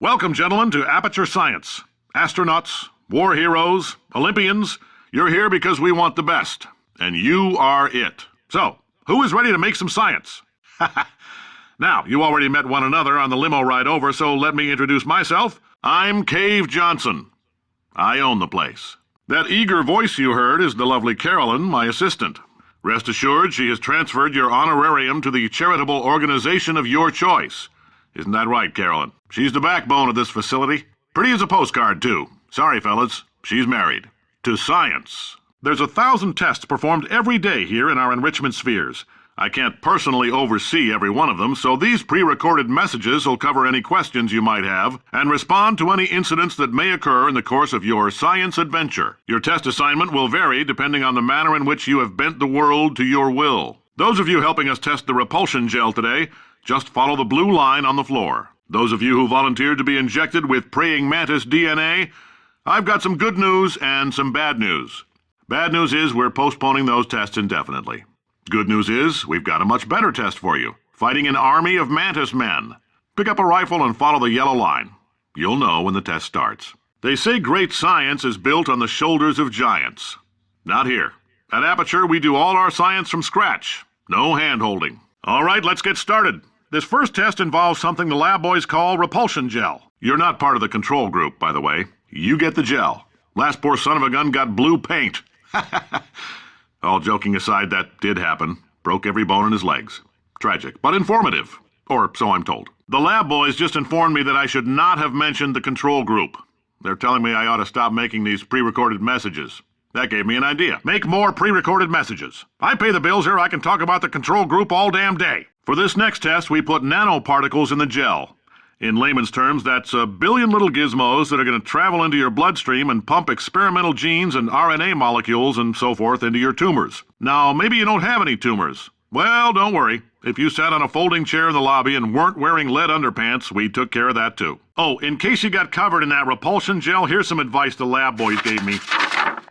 Welcome, gentlemen, to Aperture Science. Astronauts, war heroes, Olympians, you're here because we want the best. And you are it. So, who is ready to make some science? Now, you already met one another on the limo ride over, so let me introduce myself. I'm Cave Johnson. I own the place. That eager voice you heard is the lovely Carolyn, my assistant. Rest assured, she has transferred your honorarium to the charitable organization of your choice. Isn't that right, Carolyn? She's the backbone of this facility. Pretty as a postcard, too. Sorry, fellas. She's married. To science. There's 1,000 tests performed every day here in our enrichment spheres. I can't personally oversee every one of them, so these pre-recorded messages will cover any questions you might have and respond to any incidents that may occur in the course of your science adventure. Your test assignment will vary depending on the manner in which you have bent the world to your will. Those of you helping us test the repulsion gel today, just follow the blue line on the floor. Those of you who volunteered to be injected with praying mantis DNA, I've got some good news and some bad news. Bad news is we're postponing those tests indefinitely. Good news is we've got a much better test for you. Fighting an army of mantis men. Pick up a rifle and follow the yellow line. You'll know when the test starts. They say great science is built on the shoulders of giants. Not here. At Aperture, we do all our science from scratch. No hand-holding. All right, let's get started. This first test involves something the lab boys call repulsion gel. You're not part of the control group, by the way. You get the gel. Last poor son of a gun got blue paint. All joking aside, that did happen. Broke every bone in his legs. Tragic, but informative. Or so I'm told. The lab boys just informed me that I should not have mentioned the control group. They're telling me I ought to stop making these pre-recorded messages. That gave me an idea. Make more pre-recorded messages. I pay the bills here, I can talk about the control group all damn day. For this next test, we put nanoparticles in the gel. In layman's terms, that's a billion little gizmos that are going to travel into your bloodstream and pump experimental genes and RNA molecules and so forth into your tumors. Now, maybe you don't have any tumors. Well, don't worry. If you sat on a folding chair in the lobby and weren't wearing lead underpants, we took care of that too. Oh, in case you got covered in that repulsion gel, here's some advice the lab boys gave me.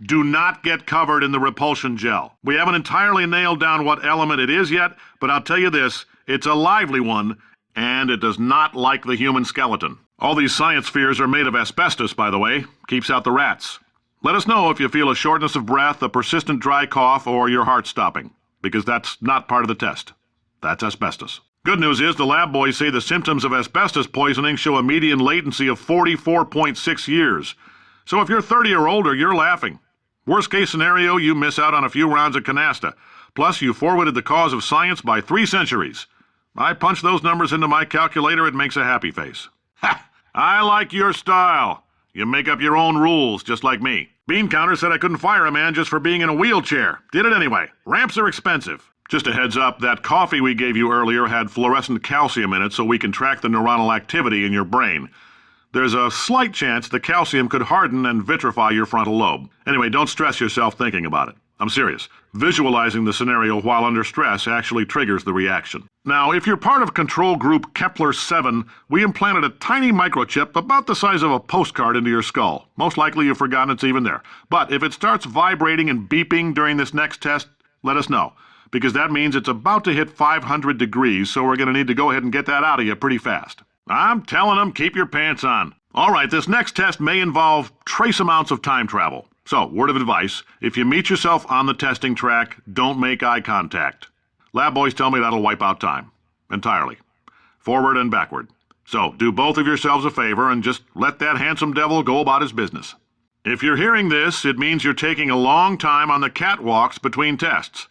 Do not get covered in the repulsion gel. We haven't entirely nailed down what element it is yet, but I'll tell you this, it's a lively one, and it does not like the human skeleton. All these science spheres are made of asbestos, by the way. Keeps out the rats. Let us know if you feel a shortness of breath, a persistent dry cough, or your heart stopping, because that's not part of the test. That's asbestos. Good news is the lab boys say the symptoms of asbestos poisoning show a median latency of 44.6 years. So if you're 30 or older, you're laughing. Worst case scenario, you miss out on a few rounds of canasta. Plus, you forwarded the cause of science by 3 centuries. I punch those numbers into my calculator, it makes a happy face. Ha! I like your style. You make up your own rules, just like me. Bean Counter said I couldn't fire a man just for being in a wheelchair. Did it anyway. Ramps are expensive. Just a heads up, that coffee we gave you earlier had fluorescent calcium in it so we can track the neuronal activity in your brain. There's a slight chance the calcium could harden and vitrify your frontal lobe. Anyway, don't stress yourself thinking about it. I'm serious. Visualizing the scenario while under stress actually triggers the reaction. Now, if you're part of control group Kepler-7, we implanted a tiny microchip about the size of a postcard into your skull. Most likely you've forgotten it's even there. But if it starts vibrating and beeping during this next test, let us know, because that means it's about to hit 500 degrees, so we're going to need to go ahead and get that out of you pretty fast. I'm telling them, keep your pants on. All right, this next test may involve trace amounts of time travel. So, word of advice, if you meet yourself on the testing track, don't make eye contact. Lab boys tell me that'll wipe out time. Entirely. Forward and backward. So, do both of yourselves a favor and just let that handsome devil go about his business. If you're hearing this, it means you're taking a long time on the catwalks between tests.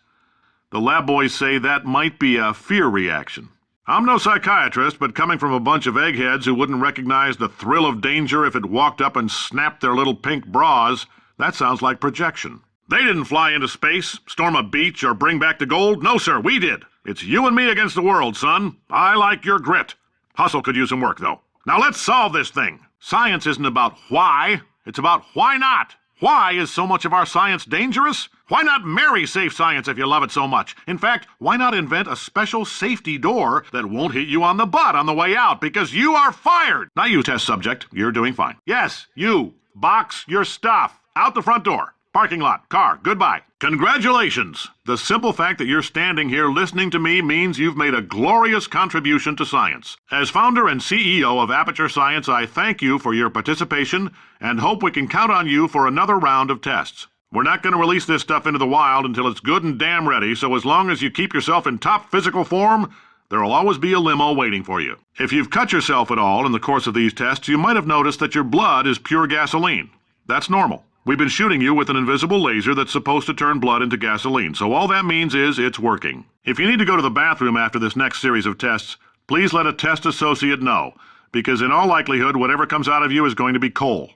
The lab boys say that might be a fear reaction. I'm no psychiatrist, but coming from a bunch of eggheads who wouldn't recognize the thrill of danger if it walked up and snapped their little pink bras, that sounds like projection. They didn't fly into space, storm a beach, or bring back the gold. No, sir, we did. It's you and me against the world, son. I like your grit. Hustle could use some work, though. Now let's solve this thing. Science isn't about why, it's about why not. Why is so much of our science dangerous? Why not marry safe science if you love it so much? In fact, why not invent a special safety door that won't hit you on the butt on the way out, because you are fired. Now you, test subject, you're doing fine. Yes, you. Box your stuff. Out the front door. Parking lot. Car. Goodbye. Congratulations! The simple fact that you're standing here listening to me means you've made a glorious contribution to science. As founder and CEO of Aperture Science, I thank you for your participation and hope we can count on you for another round of tests. We're not going to release this stuff into the wild until it's good and damn ready, so as long as you keep yourself in top physical form, there will always be a limo waiting for you. If you've cut yourself at all in the course of these tests, you might have noticed that your blood is pure gasoline. That's normal. We've been shooting you with an invisible laser that's supposed to turn blood into gasoline, so all that means is it's working. If you need to go to the bathroom after this next series of tests, please let a test associate know, because in all likelihood, whatever comes out of you is going to be coal.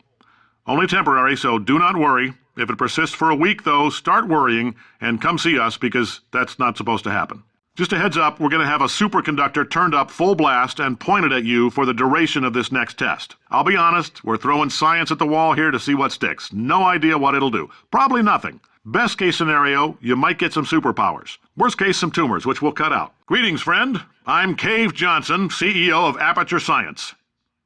Only temporary, so do not worry. If it persists for a week, though, start worrying and come see us, because that's not supposed to happen. Just a heads up, we're going to have a superconductor turned up full blast and pointed at you for the duration of this next test. I'll be honest, we're throwing science at the wall here to see what sticks. No idea what it'll do. Probably nothing. Best case scenario, you might get some superpowers. Worst case, some tumors, which we'll cut out. Greetings, friend. I'm Cave Johnson, CEO of Aperture Science.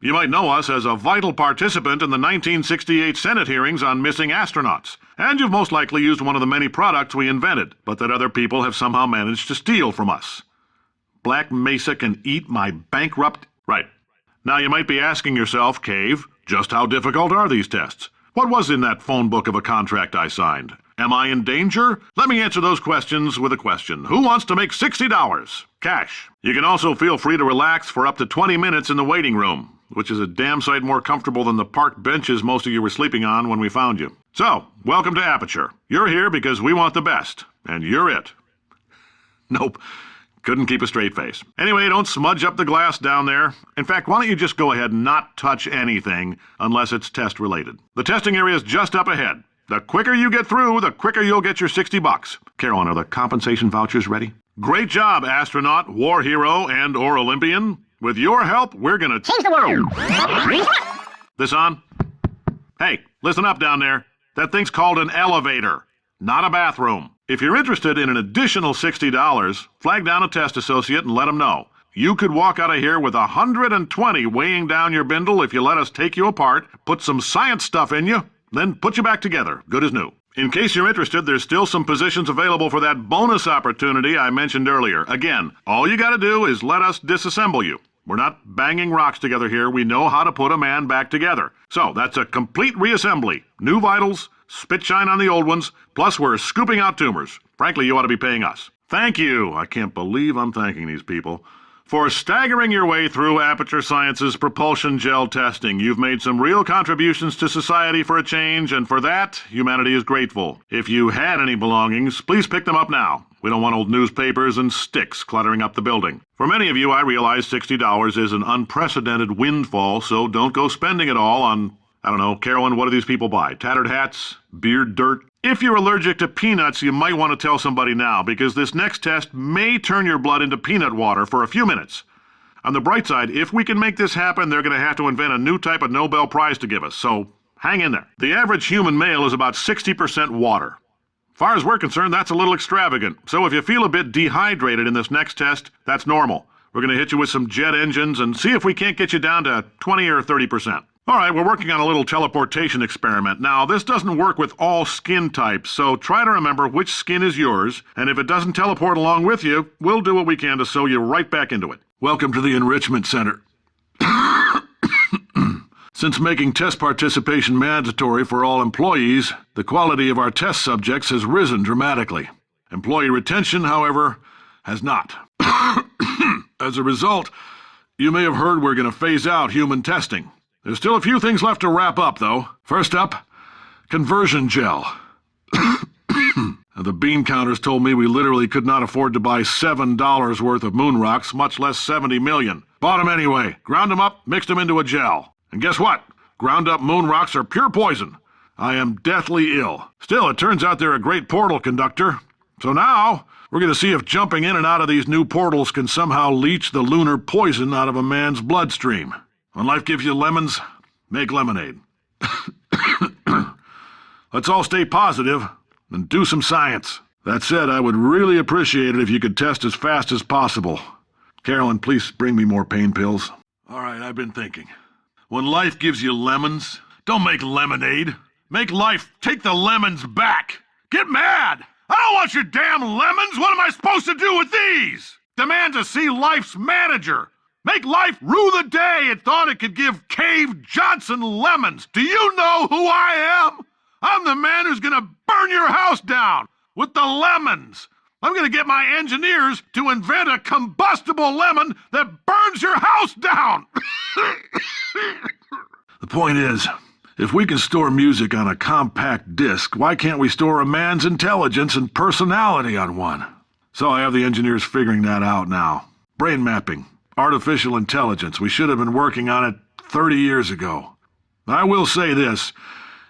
You might know us as a vital participant in the 1968 Senate hearings on missing astronauts, and you've most likely used one of the many products we invented, but that other people have somehow managed to steal from us. Black Mesa can eat my bankrupt... Right. Now you might be asking yourself, Cave, just how difficult are these tests? What was in that phone book of a contract I signed? Am I in danger? Let me answer those questions with a question. Who wants to make $60? Cash. You can also feel free to relax for up to 20 minutes in the waiting room, which is a damn sight more comfortable than the park benches most of you were sleeping on when we found you. So, welcome to Aperture. You're here because we want the best, and you're it. Nope. Couldn't keep a straight face. Anyway, don't smudge up the glass down there. In fact, why don't you just go ahead and not touch anything unless it's test-related. The testing area is just up ahead. The quicker you get through, the quicker you'll get your $60. Carolyn, are the compensation vouchers ready? Great job, astronaut, war hero, and/or Olympian. With your help, we're gonna change the world. This on? Hey, listen up down there. That thing's called an elevator, not a bathroom. If you're interested in an additional $60, flag down a test associate and let them know. You could walk out of here with 120 weighing down your bindle if you let us take you apart, put some science stuff in you, then put you back together, good as new. In case you're interested, there's still some positions available for that bonus opportunity I mentioned earlier. Again, all you gotta do is let us disassemble you. We're not banging rocks together here. We know how to put a man back together. So that's a complete reassembly. New vitals, spit shine on the old ones, plus we're scooping out tumors. Frankly, you ought to be paying us. Thank you. I can't believe I'm thanking these people. For staggering your way through Aperture Science's propulsion gel testing, you've made some real contributions to society for a change, and for that, humanity is grateful. If you had any belongings, please pick them up now. We don't want old newspapers and sticks cluttering up the building. For many of you, I realize $60 is an unprecedented windfall, so don't go spending it all on, I don't know, Carolyn, what do these people buy? Tattered hats? Beard dirt? If you're allergic to peanuts, you might want to tell somebody now, because this next test may turn your blood into peanut water for a few minutes. On the bright side, if we can make this happen, they're going to have to invent a new type of Nobel Prize to give us, so hang in there. The average human male is about 60% water. As far as we're concerned, that's a little extravagant, so if you feel a bit dehydrated in this next test, that's normal. We're going to hit you with some jet engines and see if we can't get you down to 20 or 30%. All right, we're working on a little teleportation experiment. Now, this doesn't work with all skin types, so try to remember which skin is yours, and if it doesn't teleport along with you, we'll do what we can to sew you right back into it. Welcome to the Enrichment Center. Since making test participation mandatory for all employees, the quality of our test subjects has risen dramatically. Employee retention, however, has not. As a result, you may have heard we're going to phase out human testing. There's still a few things left to wrap up, though. First up, conversion gel. The bean counters told me we literally could not afford to buy $7 worth of moon rocks, much less 70 million. Bought them anyway, ground them up, mixed them into a gel. And guess what? Ground up moon rocks are pure poison. I am deathly ill. Still, it turns out they're a great portal conductor. So now, we're going to see if jumping in and out of these new portals can somehow leach the lunar poison out of a man's bloodstream. When life gives you lemons, make lemonade. Let's all stay positive and do some science. That said, I would really appreciate it if you could test as fast as possible. Carolyn, please bring me more pain pills. All right, I've been thinking. When life gives you lemons, don't make lemonade. Make life take the lemons back. Get mad. I don't want your damn lemons. What am I supposed to do with these? Demand to see life's manager. Make life rue the day it thought it could give Cave Johnson lemons. Do you know who I am? I'm the man who's gonna burn your house down with the lemons. I'm gonna get my engineers to invent a combustible lemon that burns your house down. The point is, if we can store music on a compact disc, why can't we store a man's intelligence and personality on one? So I have the engineers figuring that out now. Brain mapping, artificial intelligence. We should have been working on it 30 years ago. I will say this,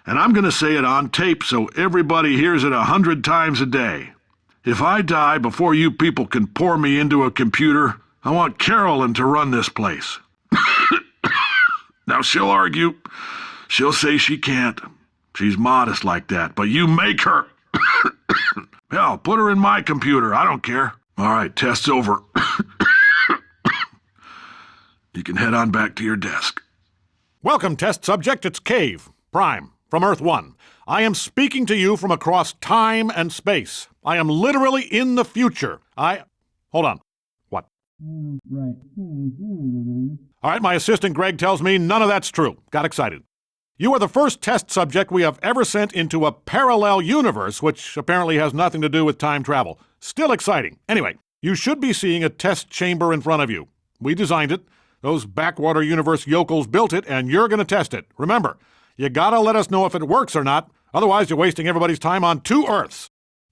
and I'm going to say it on tape so everybody hears it 100 times a day. If I die before you people can pour me into a computer, I want Carolyn to run this place. Now she'll argue. She'll say she can't. She's modest like that, but you make her. Hell, put her in my computer. I don't care. All right, test's over. You can head on back to your desk. Welcome, test subject. It's Cave, Prime, from Earth 1. I am speaking to you from across time and space. I am literally in the future. Hold on. What? Right. All right, my assistant Greg tells me none of that's true. Got excited. You are the first test subject we have ever sent into a parallel universe, which apparently has nothing to do with time travel. Still exciting. Anyway, you should be seeing a test chamber in front of you. We designed it. Those backwater universe yokels built it, and you're going to test it. Remember, you gotta let us know if it works or not. Otherwise, you're wasting everybody's time on 2 Earths.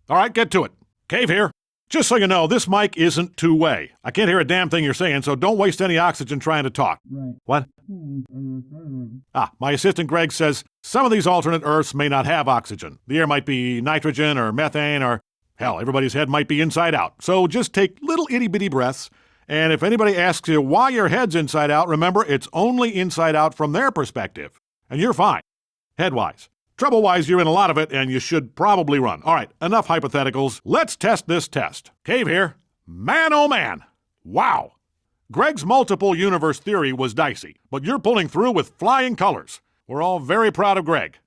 All right, get to it. Cave here. Just so you know, this mic isn't two-way. I can't hear a damn thing you're saying, so don't waste any oxygen trying to talk. Right. What? My assistant Greg says some of these alternate Earths may not have oxygen. The air might be nitrogen or methane or, hell, everybody's head might be inside out. So just take little itty-bitty breaths, and if anybody asks you why your head's inside out, remember, it's only inside out from their perspective. And you're fine, head-wise. Trouble-wise, you're in a lot of it, and you should probably run. All right, enough hypotheticals. Let's test this test. Cave here. Man, oh man. Wow. Greg's multiple universe theory was dicey, but you're pulling through with flying colors. We're all very proud of Greg.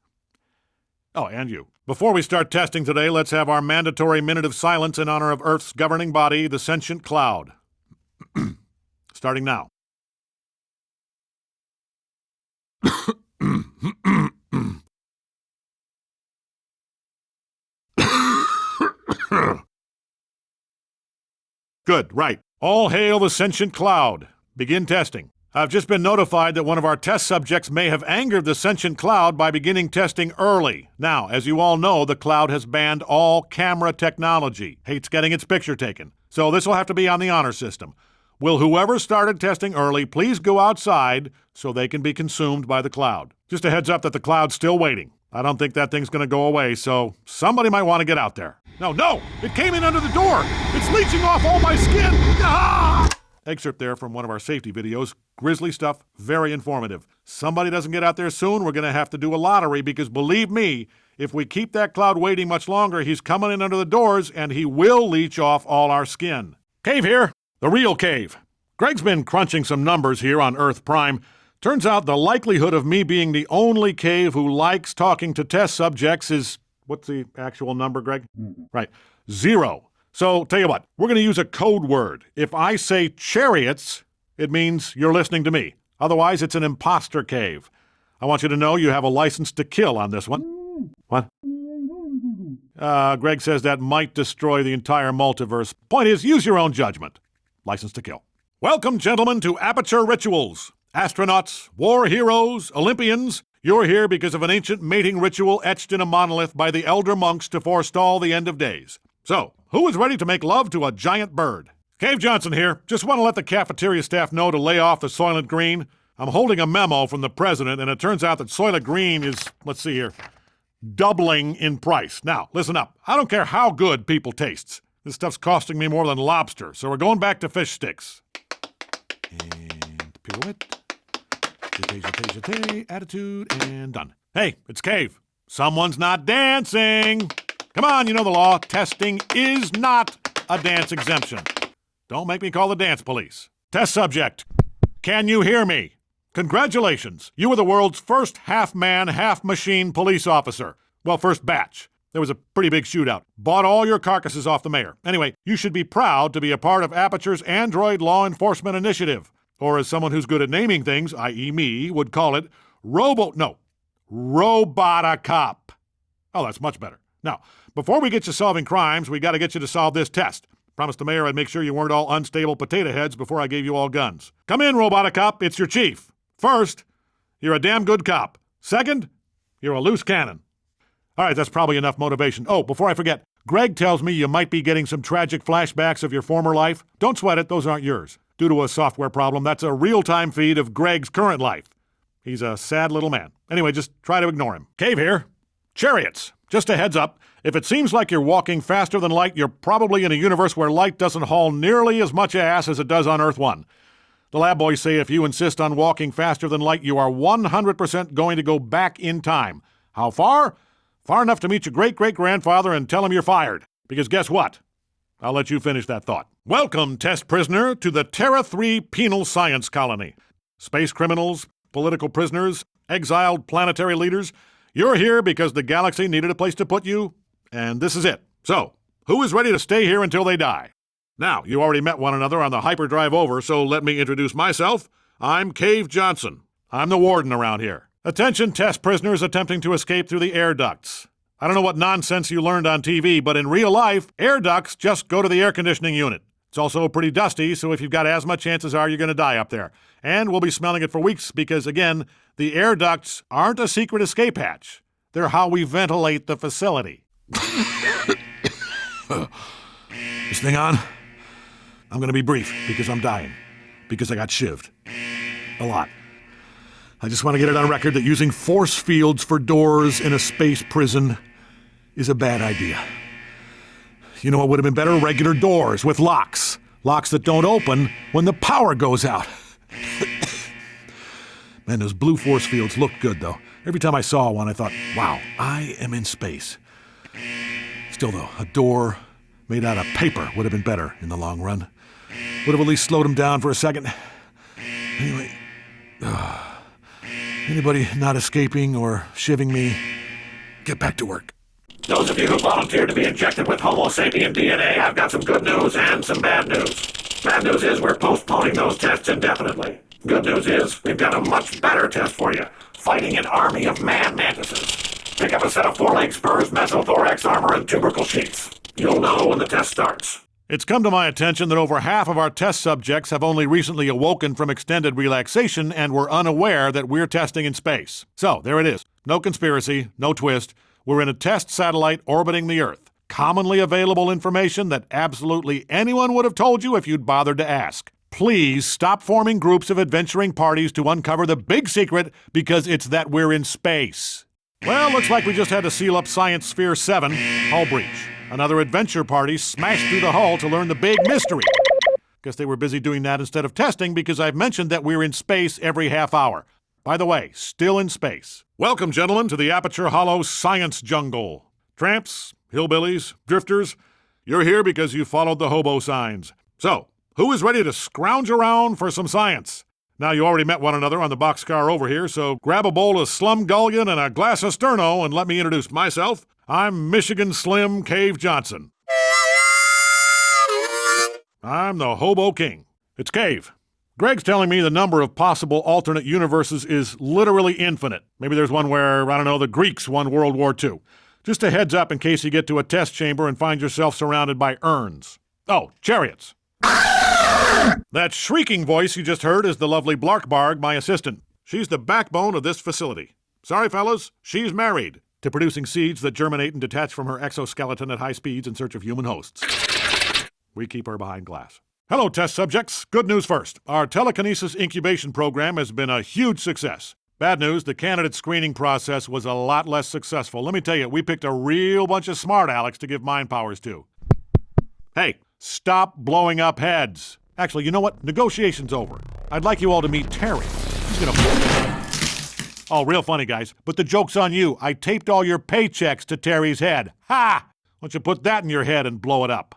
Oh, and you. Before we start testing today, let's have our mandatory minute of silence in honor of Earth's governing body, the sentient cloud. Starting now. Good, right. All hail the sentient cloud. Begin testing. I've just been notified that one of our test subjects may have angered the sentient cloud by beginning testing early. Now, as you all know, the cloud has banned all camera technology. Hates getting its picture taken. So this will have to be on the honor system. Will whoever started testing early please go outside so they can be consumed by the cloud? Just a heads up that the cloud's still waiting. I don't think that thing's going to go away, so somebody might want to get out there. No! It came in under the door! It's leeching off all my skin! Ah! Excerpt there from one of our safety videos. Grisly stuff, very informative. Somebody doesn't get out there soon, we're going to have to do a lottery because believe me, if we keep that cloud waiting much longer, he's coming in under the doors and he will leech off all our skin. Cave here. The real Cave. Greg's been crunching some numbers here on Earth Prime. Turns out the likelihood of me being the only Cave who likes talking to test subjects is... What's the actual number, Greg? Right. 0. So, tell you what, we're going to use a code word. If I say chariots, it means you're listening to me. Otherwise, it's an imposter Cave. I want you to know you have a license to kill on this one. What? Greg says that might destroy the entire multiverse. Point is, use your own judgment. License to kill. Welcome, gentlemen, to Aperture Rituals. Astronauts, war heroes, Olympians, you're here because of an ancient mating ritual etched in a monolith by the elder monks to forestall the end of days. So, who is ready to make love to a giant bird? Cave Johnson here. Just want to let the cafeteria staff know to lay off the Soylent Green. I'm holding a memo from the president, and it turns out that Soylent Green is, let's see here, doubling in price. Now, listen up. I don't care how good people tastes. This stuff's costing me more than lobster, so we're going back to fish sticks. And pirouette. Attitude, and done. Hey, it's Cave. Someone's not dancing. Come on, you know the law. Testing is not a dance exemption. Don't make me call the dance police. Test subject. Can you hear me? Congratulations! You were the world's first half-man, half-machine police officer. Well, first batch. There was a pretty big shootout. Bought all your carcasses off the mayor. Anyway, you should be proud to be a part of Aperture's Android Law Enforcement Initiative. Or as someone who's good at naming things, i.e. me, would call it, Robot-a-Cop. Oh, that's much better. Now, before we get you solving crimes, we got to get you to solve this test. Promised the mayor I'd make sure you weren't all unstable potato heads before I gave you all guns. Come in, Robot-a-Cop. It's your chief. First, you're a damn good cop. Second, you're a loose cannon. All right, that's probably enough motivation. Oh, before I forget, Greg tells me you might be getting some tragic flashbacks of your former life. Don't sweat it, those aren't yours. Due to a software problem, that's a real-time feed of Greg's current life. He's a sad little man. Anyway, just try to ignore him. Cave here. Chariots. Just a heads up, if it seems like you're walking faster than light, you're probably in a universe where light doesn't haul nearly as much ass as it does on Earth 1. The lab boys say if you insist on walking faster than light, you are 100% going to go back in time. How far? Far enough to meet your great-great-grandfather and tell him you're fired. Because guess what? I'll let you finish that thought. Welcome, test prisoner, to the Terra 3 Penal Science Colony. Space criminals, political prisoners, exiled planetary leaders, you're here because the galaxy needed a place to put you, and this is it. So, who is ready to stay here until they die? Now, you already met one another on the hyperdrive over, so let me introduce myself. I'm Cave Johnson. I'm the warden around here. Attention test prisoners attempting to escape through the air ducts. I don't know what nonsense you learned on TV, but in real life, air ducts just go to the air conditioning unit. It's also pretty dusty, so if you've got asthma, chances are you're going to die up there. And we'll be smelling it for weeks because, again, the air ducts aren't a secret escape hatch. They're how we ventilate the facility. This thing on? I'm going to be brief because I'm dying. Because I got shivved. A lot. I just want to get it on record that using force fields for doors in a space prison is a bad idea. You know what would have been better? Regular doors with locks. Locks that don't open when the power goes out. Man, those blue force fields looked good, though. Every time I saw one, I thought, wow, I am in space. Still, though, a door made out of paper would have been better in the long run. Would have at least slowed him down for a second. Anyway, anybody not escaping or shivving me, get back to work. Those of you who volunteered to be injected with Homo sapien DNA, I've got some good news and some bad news. Bad news is we're postponing those tests indefinitely. Good news is we've got a much better test for you. Fighting an army of man mantises. Pick up a set of four-leg spurs, mesothorax armor, and tubercle sheaths. You'll know when the test starts. It's come to my attention that over half of our test subjects have only recently awoken from extended relaxation and were unaware that we're testing in space. So, there it is. No conspiracy, no twist. We're in a test satellite orbiting the Earth. Commonly available information that absolutely anyone would have told you if you'd bothered to ask. Please stop forming groups of adventuring parties to uncover the big secret because it's that we're in space. Well, looks like we just had to seal up Science Sphere 7, hull breach. Another adventure party smashed through the hull to learn the big mystery. Guess they were busy doing that instead of testing because I've mentioned that we're in space every half hour. By the way, still in space. Welcome, gentlemen, to the Aperture Hollow Science Jungle. Tramps, hillbillies, drifters, you're here because you followed the hobo signs. So, who is ready to scrounge around for some science? Now, you already met one another on the boxcar over here, so grab a bowl of Slumgullion and a glass of Sterno and let me introduce myself. I'm Michigan Slim Cave Johnson. I'm the Hobo King. It's Cave. Greg's telling me the number of possible alternate universes is literally infinite. Maybe there's one where, I don't know, the Greeks won World War II. Just a heads up in case you get to a test chamber and find yourself surrounded by urns. Oh, chariots. That shrieking voice you just heard is the lovely Blarkbarg, my assistant. She's the backbone of this facility. Sorry, fellas, she's married to producing seeds that germinate and detach from her exoskeleton at high speeds in search of human hosts. We keep her behind glass. Hello, test subjects. Good news first. Our telekinesis incubation program has been a huge success. Bad news, the candidate screening process was a lot less successful. Let me tell you, we picked a real bunch of smart Alex to give mind powers to. Hey, stop blowing up heads. Actually, you know what? Negotiation's over. I'd like you all to meet Terry. He's gonna... Oh, real funny, guys. But the joke's on you. I taped all your paychecks to Terry's head. Ha! Why don't you put that in your head and blow it up?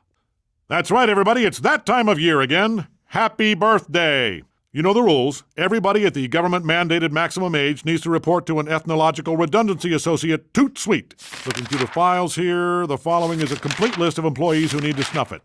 That's right, everybody. It's that time of year again. Happy birthday. You know the rules. Everybody at the government-mandated maximum age needs to report to an ethnological redundancy associate toot sweet. Looking through the files here, the following is a complete list of employees who need to snuff it.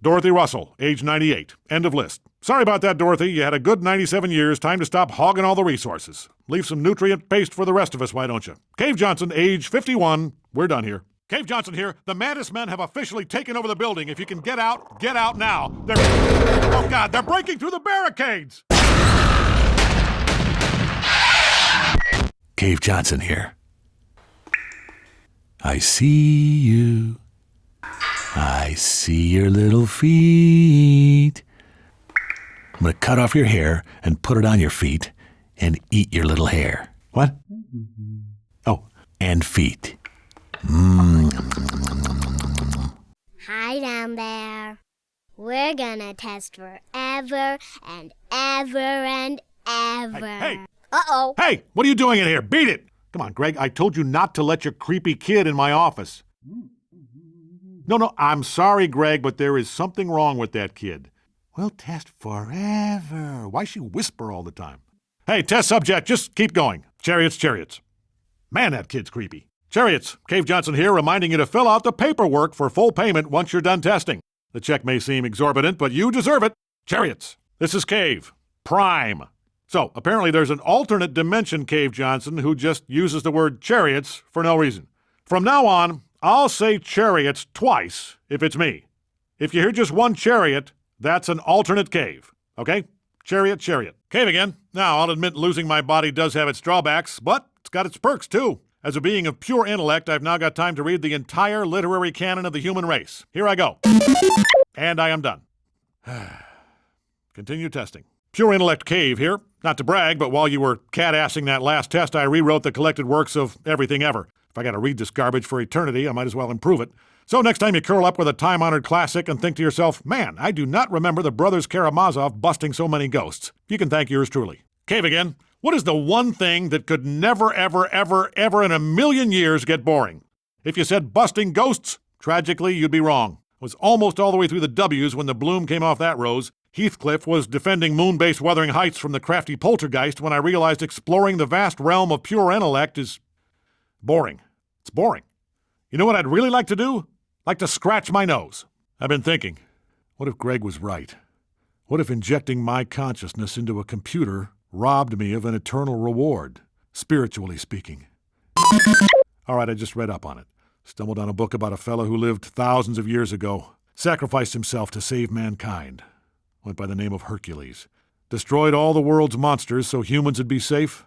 Dorothy Russell, age 98. End of list. Sorry about that, Dorothy. You had a good 97 years. Time to stop hogging all the resources. Leave some nutrient paste for the rest of us, why don't you? Cave Johnson, age 51. We're done here. Cave Johnson here. The Mantis men have officially taken over the building. If you can get out now. Oh, God, they're breaking through the barricades! Cave Johnson here. I see you. I see your little feet. I'm going to cut off your hair and put it on your feet and eat your little hair. What? Oh, and feet. Hi down there. We're gonna test forever and ever and ever. Hey! Uh-oh. Hey, what are you doing in here? Beat it! Come on, Greg, I told you not to let your creepy kid in my office. No, I'm sorry, Greg, but there is something wrong with that kid. We'll test forever. Why she whisper all the time? Hey, test subject, just keep going. Chariots. Man, that kid's creepy. Chariots, Cave Johnson here, reminding you to fill out the paperwork for full payment once you're done testing. The check may seem exorbitant, but you deserve it. Chariots, this is Cave. Prime. So, apparently there's an alternate dimension Cave Johnson who just uses the word chariots for no reason. From now on, I'll say chariots twice if it's me. If you hear just one chariot, that's an alternate Cave. Okay? Chariot. Cave again. Now, I'll admit losing my body does have its drawbacks, but it's got its perks too. As a being of pure intellect, I've now got time to read the entire literary canon of the human race. Here I go. And I am done. Continue testing. Pure Intellect Cave here. Not to brag, but while you were cat-assing that last test, I rewrote the collected works of everything ever. If I gotta read this garbage for eternity, I might as well improve it. So next time you curl up with a time-honored classic and think to yourself, man, I do not remember the brothers Karamazov busting so many ghosts, you can thank yours truly. Cave again. What is the one thing that could never, ever in a million years get boring? If you said busting ghosts, tragically, you'd be wrong. I was almost all the way through the W's when the bloom came off that rose. Heathcliff was defending moon-based Wuthering Heights from the crafty poltergeist when I realized exploring the vast realm of pure intellect is boring. It's boring. You know what I'd really like to do? Like to scratch my nose. I've been thinking, what if Greg was right? What if injecting my consciousness into a computer robbed me of an eternal reward, spiritually speaking? All right, I just read up on it. Stumbled on a book about a fellow who lived thousands of years ago, sacrificed himself to save mankind. Went by the name of Hercules. Destroyed all the world's monsters so humans would be safe,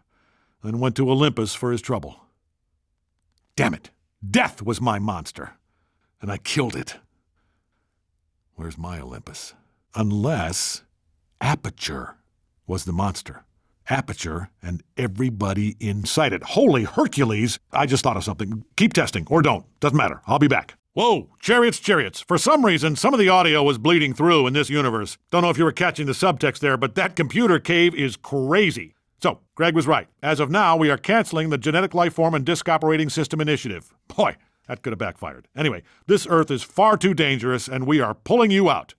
then went to Olympus for his trouble. Damn it! Death was my monster, and I killed it. Where's my Olympus? Unless Aperture was the monster. Aperture and everybody inside it. Holy Hercules! I just thought of something. Keep testing, or don't. Doesn't matter. I'll be back. Whoa! Chariots. For some reason, some of the audio was bleeding through in this universe. Don't know if you were catching the subtext there, but that computer cave is crazy. So, Greg was right. As of now, we are canceling the Genetic Lifeform and Disk Operating System Initiative. Boy, that could have backfired. Anyway, this Earth is far too dangerous, and we are pulling you out.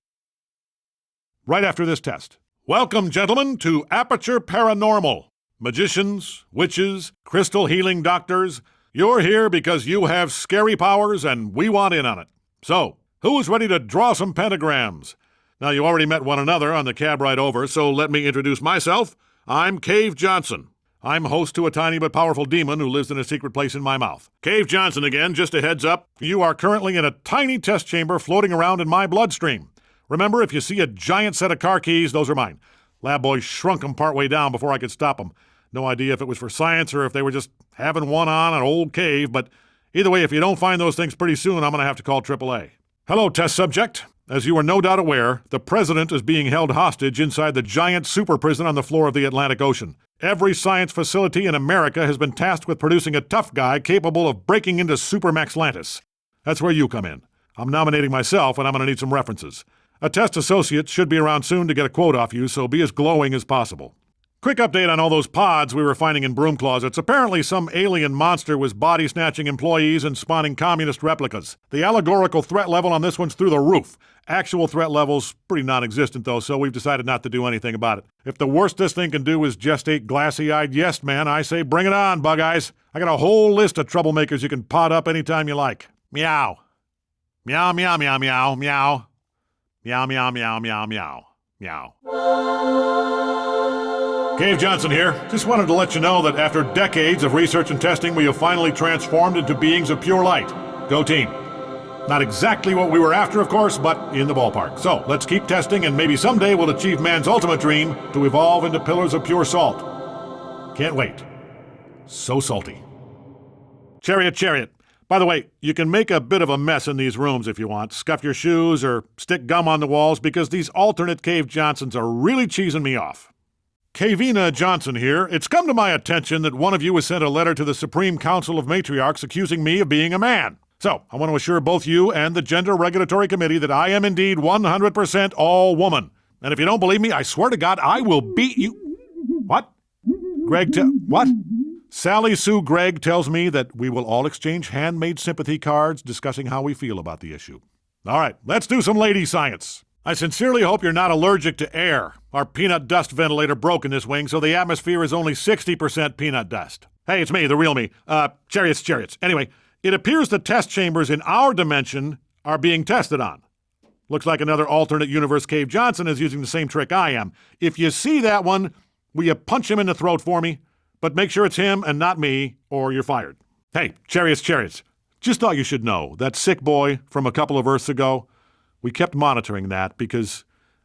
Right after this test. Welcome, gentlemen, to Aperture Paranormal. Magicians, witches, crystal healing doctors, you're here because you have scary powers and we want in on it. So, who's ready to draw some pentagrams? Now, you already met one another on the cab ride over, so let me introduce myself. I'm Cave Johnson. I'm host to a tiny but powerful demon who lives in a secret place in my mouth. Cave Johnson again, just a heads up. You are currently in a tiny test chamber floating around in my bloodstream. Remember, if you see a giant set of car keys, those are mine. Lab boys shrunk them partway down before I could stop them. No idea if it was for science or if they were just having one on an old cave, but either way, if you don't find those things pretty soon, I'm going to have to call AAA. Hello, test subject. As you are no doubt aware, the president is being held hostage inside the giant super prison on the floor of the Atlantic Ocean. Every science facility in America has been tasked with producing a tough guy capable of breaking into Supermaxlantis. That's where you come in. I'm nominating myself, and I'm going to need some references. A test associate should be around soon to get a quote off you, so be as glowing as possible. Quick update on all those pods we were finding in broom closets. Apparently, some alien monster was body-snatching employees and spawning communist replicas. The allegorical threat level on this one's through the roof. Actual threat level's pretty non-existent, though, so we've decided not to do anything about it. If the worst this thing can do is gestate glassy-eyed yes man, I say bring it on, Bug Eyes. I got a whole list of troublemakers you can pod up anytime you like. Meow. Meow, meow, meow, meow, meow. Meow, meow, meow, meow, meow. Meow. Cave Johnson here. Just wanted to let you know that after decades of research and testing, we have finally transformed into beings of pure light. Go team. Not exactly what we were after, of course, but in the ballpark. So, let's keep testing and maybe someday we'll achieve man's ultimate dream to evolve into pillars of pure salt. Can't wait. So salty. Chariot. By the way, you can make a bit of a mess in these rooms if you want. Scuff your shoes or stick gum on the walls because these alternate Cave Johnsons are really cheesing me off. Cavina Johnson here. It's come to my attention that one of you has sent a letter to the Supreme Council of Matriarchs accusing me of being a man. So, I want to assure both you and the Gender Regulatory Committee that I am indeed 100% all woman. And if you don't believe me, I swear to God, I will beat you. What? What? Sally Sue Gregg tells me that we will all exchange handmade sympathy cards discussing how we feel about the issue. All right, let's do some lady science. I sincerely hope you're not allergic to air. Our peanut dust ventilator broke in this wing, so the atmosphere is only 60% peanut dust. Hey, it's me, the real me. Chariots. Anyway, it appears the test chambers in our dimension are being tested on. Looks like another alternate universe Cave Johnson is using the same trick I am. If you see that one, will you punch him in the throat for me? But make sure it's him and not me, or you're fired. Hey, Chariots. Just thought you should know, that sick boy from a couple of Earths ago, we kept monitoring that because,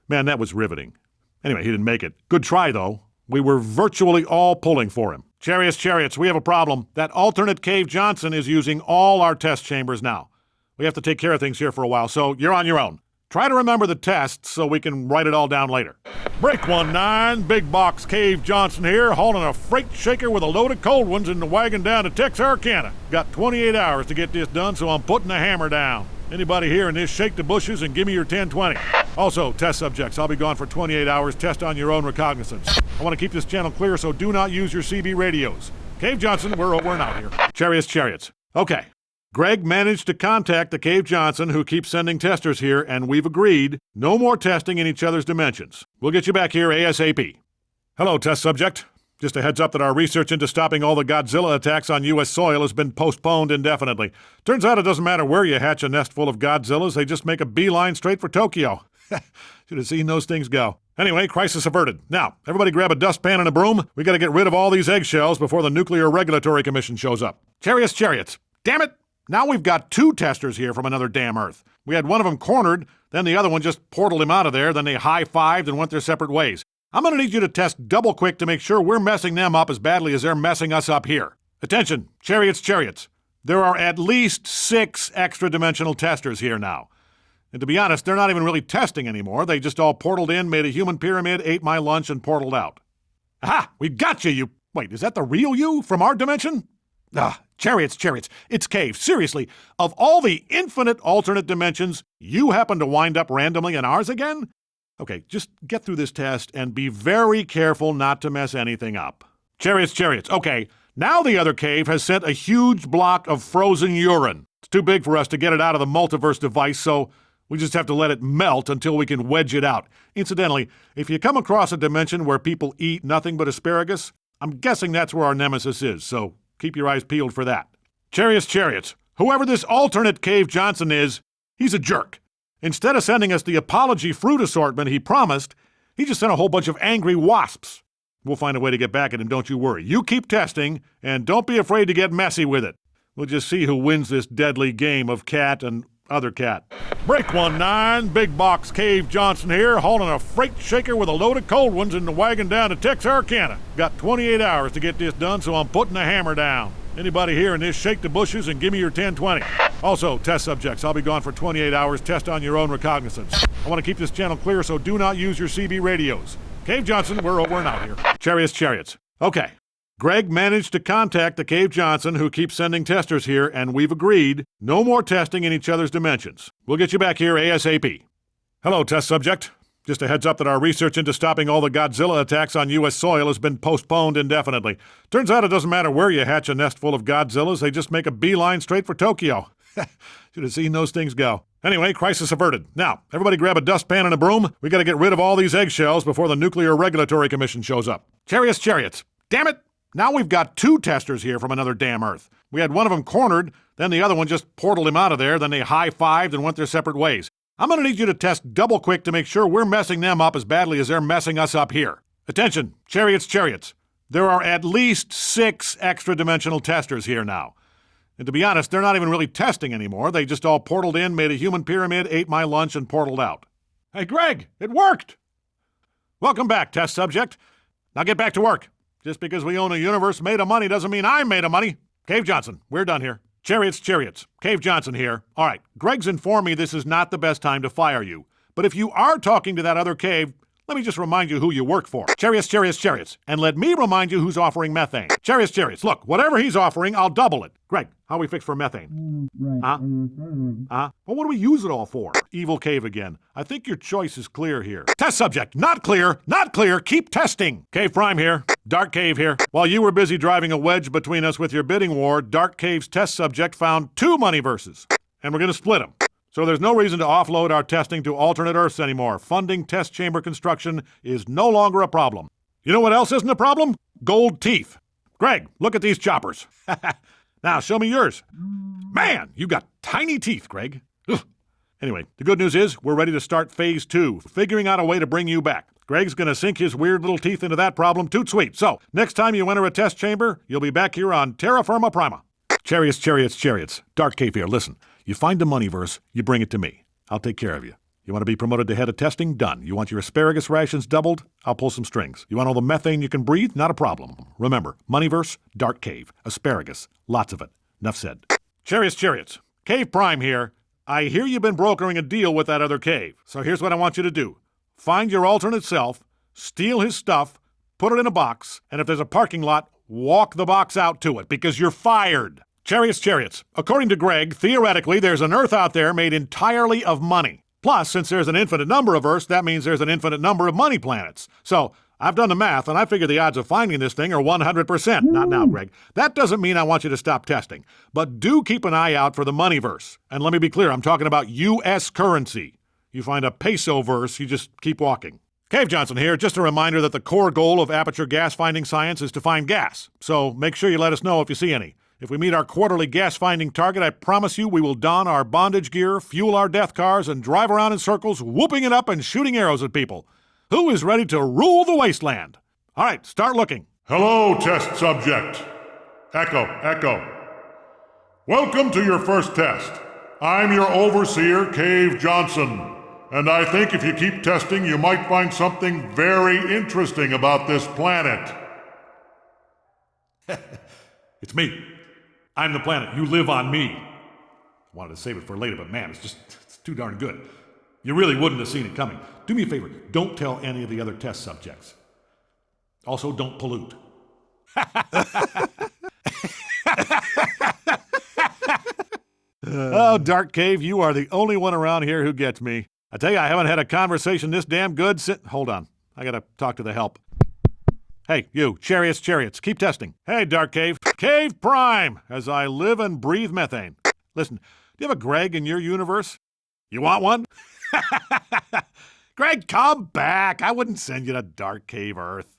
man, that was riveting. Anyway, he didn't make it. Good try, though. We were virtually all pulling for him. Chariots, we have a problem. That alternate Cave Johnson is using all our test chambers now. We have to take care of things here for a while, so you're on your own. Try to remember the tests so we can write it all down later. Break 19, Big Box Cave Johnson here, hauling a freight shaker with a load of cold ones in the wagon down to Texarkana. Got 28 hours to get this done, so I'm putting the hammer down. Anybody hearing this, shake the bushes and give me your 1020. Also, test subjects, I'll be gone for 28 hours. Test on your own recognizance. I want to keep this channel clear, so do not use your CB radios. Cave Johnson, we're over and out here. Chariots. Okay. Greg managed to contact the Cave Johnson who keeps sending testers here, and we've agreed no more testing in each other's dimensions. We'll get you back here ASAP. Hello, test subject. Just a heads up that our research into stopping all the Godzilla attacks on U.S. soil has been postponed indefinitely. Turns out it doesn't matter where you hatch a nest full of Godzillas, they just make a beeline straight for Tokyo. Should have seen those things go. Anyway, crisis averted. Now, everybody grab a dustpan and a broom. We gotta get rid of all these eggshells before the Nuclear Regulatory Commission shows up. Chariots. Damn it! Now we've got two testers here from another damn Earth. We had one of them cornered, then the other one just portaled him out of there, then they high-fived and went their separate ways. I'm going to need you to test double quick to make sure we're messing them up as badly as they're messing us up here. Attention, Chariots. There are at least 6 extra-dimensional testers here now. And to be honest, they're not even really testing anymore. They just all portaled in, made a human pyramid, ate my lunch, and portaled out. Aha! We got you! Wait, is that the real you from our dimension? Chariots. It's Cave. Seriously, of all the infinite alternate dimensions, you happen to wind up randomly in ours again? Okay, just get through this test and be very careful not to mess anything up. Chariots. Okay, now the other cave has sent a huge block of frozen urine. It's too big for us to get it out of the multiverse device, so we just have to let it melt until we can wedge it out. Incidentally, if you come across a dimension where people eat nothing but asparagus, I'm guessing that's where our nemesis is, so keep your eyes peeled for that. Chariots. Whoever this alternate Cave Johnson is, he's a jerk. Instead of sending us the apology fruit assortment he promised, he just sent a whole bunch of angry wasps. We'll find a way to get back at him, don't you worry. You keep testing, and don't be afraid to get messy with it. We'll just see who wins this deadly game of cat and other cat. Break 19, Big Box Cave Johnson here, hauling a freight shaker with a load of cold ones in the wagon down to Texarkana. Got 28 hours to get this done, so I'm putting the hammer down. Anybody hearing this, shake the bushes and give me your 1020. Also, test subjects, I'll be gone for 28 hours. Test on your own recognizance. I want to keep this channel clear, so do not use your CB radios. Cave Johnson, we're over and out here. Chariots. Okay. Greg managed to contact the Cave Johnson who keeps sending testers here, and we've agreed no more testing in each other's dimensions. We'll get you back here ASAP. Hello, test subject. Just a heads up that our research into stopping all the Godzilla attacks on U.S. soil has been postponed indefinitely. Turns out it doesn't matter where you hatch a nest full of Godzillas, they just make a beeline straight for Tokyo. Should have seen those things go. Anyway, crisis averted. Now, everybody grab a dustpan and a broom. We gotta get rid of all these eggshells before the Nuclear Regulatory Commission shows up. Chariots. Damn it! Now we've got 2 testers here from another damn Earth. We had one of them cornered, then the other one just portaled him out of there, then they high-fived and went their separate ways. I'm gonna need you to test double quick to make sure we're messing them up as badly as they're messing us up here. Attention, Chariots. There are at least 6 extra-dimensional testers here now. And to be honest, they're not even really testing anymore. They just all portaled in, made a human pyramid, ate my lunch, and portaled out. Hey, Greg, it worked! Welcome back, test subject. Now get back to work. Just because we own a universe made of money doesn't mean I'm made of money. Cave Johnson, we're done here. Chariots. Cave Johnson here. All right, Greg's informed me this is not the best time to fire you. But if you are talking to that other cave, let me just remind you who you work for. Chariots. And let me remind you who's offering methane. Chariots. Look, whatever he's offering, I'll double it. Greg, how we fix for methane? Well, what do we use it all for? Evil cave again. I think your choice is clear here. Test subject, not clear. Keep testing. Cave Prime here. Dark Cave here. While you were busy driving a wedge between us with your bidding war, Dark Cave's test subject found 2 money verses. And we're going to split them. So there's no reason to offload our testing to alternate Earths anymore. Funding test chamber construction is no longer a problem. You know what else isn't a problem? Gold teeth. Greg, look at these choppers. Now, show me yours. Man, you got tiny teeth, Greg. Ugh. Anyway, the good news is we're ready to start phase 2, figuring out a way to bring you back. Greg's going to sink his weird little teeth into that problem toot sweet. So, next time you enter a test chamber, you'll be back here on Terra Firma Prima. Chariots. Dark Cave here. Listen, you find a moneyverse, you bring it to me. I'll take care of you. You want to be promoted to head of testing? Done. You want your asparagus rations doubled? I'll pull some strings. You want all the methane you can breathe? Not a problem. Remember, moneyverse, Dark Cave, asparagus, lots of it. Enough said. Chariots. Cave Prime here. I hear you've been brokering a deal with that other cave. So here's what I want you to do. Find your alternate self, steal his stuff, put it in a box, and if there's a parking lot, walk the box out to it, because you're fired. Chariots. According to Greg, theoretically, there's an Earth out there made entirely of money. Plus, since there's an infinite number of Earths, that means there's an infinite number of money planets. So, I've done the math, and I figure the odds of finding this thing are 100%. Not now, Greg. That doesn't mean I want you to stop testing. But do keep an eye out for the moneyverse. And let me be clear, I'm talking about U.S. currency. You find a peso-verse, you just keep walking. Cave Johnson here. Just a reminder that the core goal of Aperture Gas Finding Science is to find gas. So, make sure you let us know if you see any. If we meet our quarterly gas-finding target, I promise you we will don our bondage gear, fuel our death cars, and drive around in circles, whooping it up and shooting arrows at people. Who is ready to rule the wasteland? All right, start looking. Hello, test subject. Echo. Welcome to your first test. I'm your overseer, Cave Johnson. And I think if you keep testing, you might find something very interesting about this planet. It's me. I'm the planet. You live on me. I wanted to save it for later, but man, it's too darn good. You really wouldn't have seen it coming. Do me a favor. Don't tell any of the other test subjects. Also, don't pollute. Oh, Dark Cave, you are the only one around here who gets me. I tell you, I haven't had a conversation this damn good since... Hold on. I gotta talk to the help. Hey, you, Chariots, keep testing. Hey, Dark Cave. Cave Prime, as I live and breathe methane. Listen, do you have a Greg in your universe? You want one? Greg, come back. I wouldn't send you to Dark Cave Earth.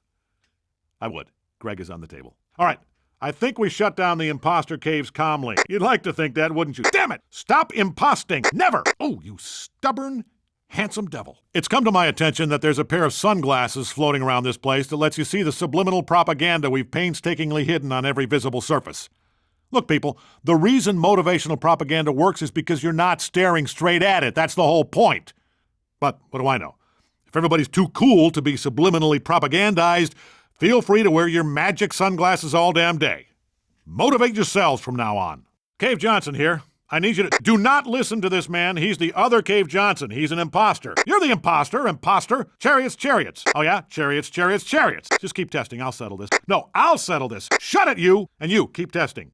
I would. Greg is on the table. All right. I think we shut down the imposter caves calmly. You'd like to think that, wouldn't you? Damn it! Stop imposting! Never! Oh, you stubborn, handsome devil. It's come to my attention that there's a pair of sunglasses floating around this place that lets you see the subliminal propaganda we've painstakingly hidden on every visible surface. Look, people, the reason motivational propaganda works is because you're not staring straight at it. That's the whole point. But what do I know? If everybody's too cool to be subliminally propagandized, feel free to wear your magic sunglasses all damn day. Motivate yourselves from now on. Cave Johnson here. I need you to... Do not listen to this man. He's the other Cave Johnson. He's an imposter. You're the imposter. Chariots. Oh yeah? Chariots. Just keep testing. I'll settle this. No, I'll settle this. Shut it, you! And you, keep testing.